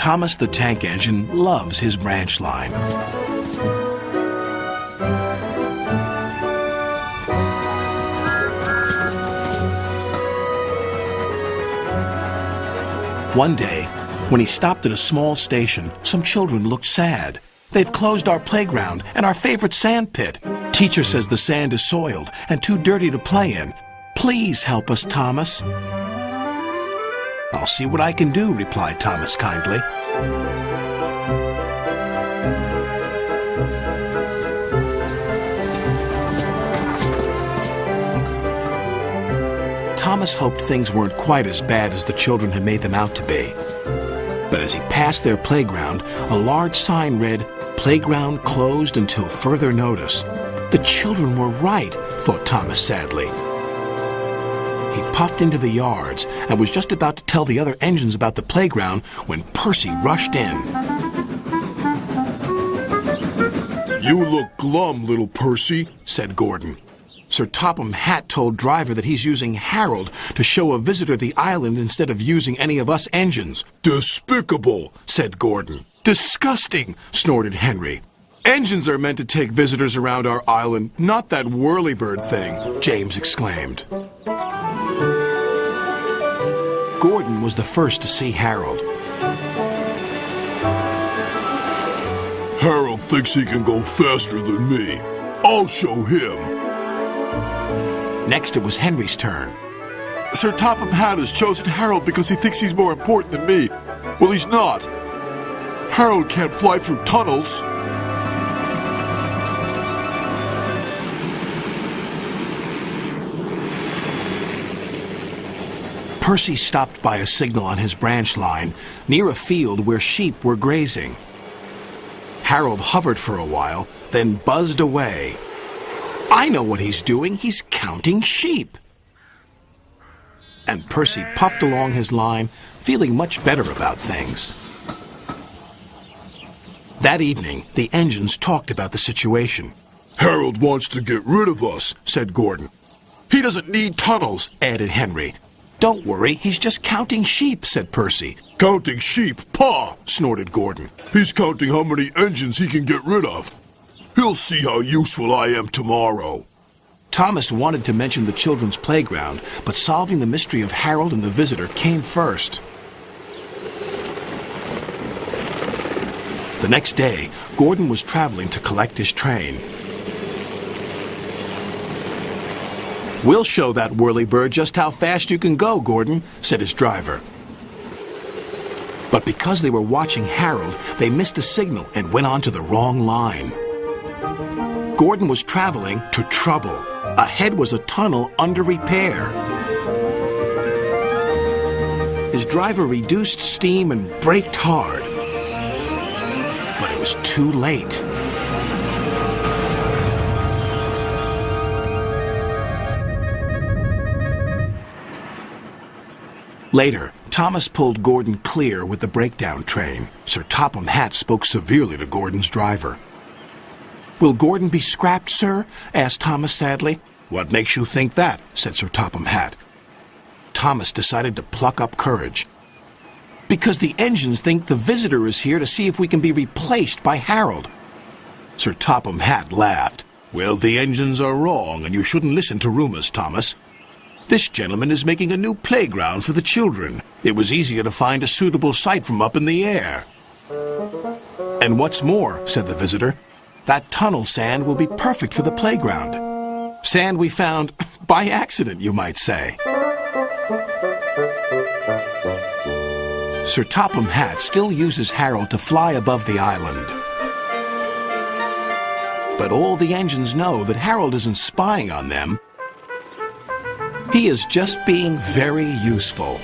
Thomas the Tank Engine loves his branch line. One day, when he stopped at a small station, some children looked sad. They've closed our playground and our favorite sand pit. Teacher says the sand is soiled and too dirty to play in. Please help us, Thomas. I'll see what I can do, replied Thomas kindly. Thomas hoped things weren't quite as bad as the children had made them out to be. But as he passed their playground, a large sign read, "Playground closed until further notice." The children were right, thought Thomas sadly. He puffed into the yards and was just about to tell the other engines about the playground when Percy rushed in. "You look glum, little Percy," said Gordon. Sir Topham Hatt told Driver that he's using Harold to show a visitor the island instead of using any of us engines. "Despicable," said Gordon. "Disgusting," snorted Henry. "Engines are meant to take visitors around our island, not that whirlybird thing," James exclaimed. Gordon was the first to see Harold. "Harold thinks he can go faster than me. I'll show him." Next, it was Henry's turn. "Sir Topham Hatt has chosen Harold because he thinks he's more important than me. Well, he's not. Harold can't fly through tunnels." Percy stopped by a signal on his branch line near a field where sheep were grazing. Harold hovered for a while, then buzzed away. "I know what he's doing. He's counting sheep." And Percy puffed along his line, feeling much better about things. That evening, the engines talked about the situation. "Harold wants to get rid of us," said Gordon. "He doesn't need tunnels," added Henry. "Don't worry, he's just counting sheep," said Percy. "Counting sheep? Pah!" snorted Gordon. "He's counting how many engines he can get rid of. He'll see how useful I am tomorrow." Thomas wanted to mention the children's playground, but solving the mystery of Harold and the visitor came first. The next day, Gordon was traveling to collect his train. "We'll show that whirlybird just how fast you can go, Gordon," said his driver. But because they were watching Harold, they missed a signal and went on to the wrong line. Gordon was traveling to trouble. Ahead was a tunnel under repair. His driver reduced steam and braked hard. But it was too late. Later, Thomas pulled Gordon clear with the breakdown train. Sir Topham Hatt spoke severely to Gordon's driver. "Will Gordon be scrapped, sir?" asked Thomas sadly. "What makes you think that?" said Sir Topham Hatt. Thomas decided to pluck up courage. "Because the engines think the visitor is here to see if we can be replaced by Harold." Sir Topham Hatt laughed. "Well, the engines are wrong, and you shouldn't listen to rumors, Thomas. This gentleman is making a new playground for the children. It was easier to find a suitable site from up in the air." "And what's more," said the visitor, "that tunnel sand will be perfect for the playground. Sand we found by accident, you might say." Sir Topham Hatt still uses Harold to fly above the island. But all the engines know that Harold isn't spying on them. He is just being very useful.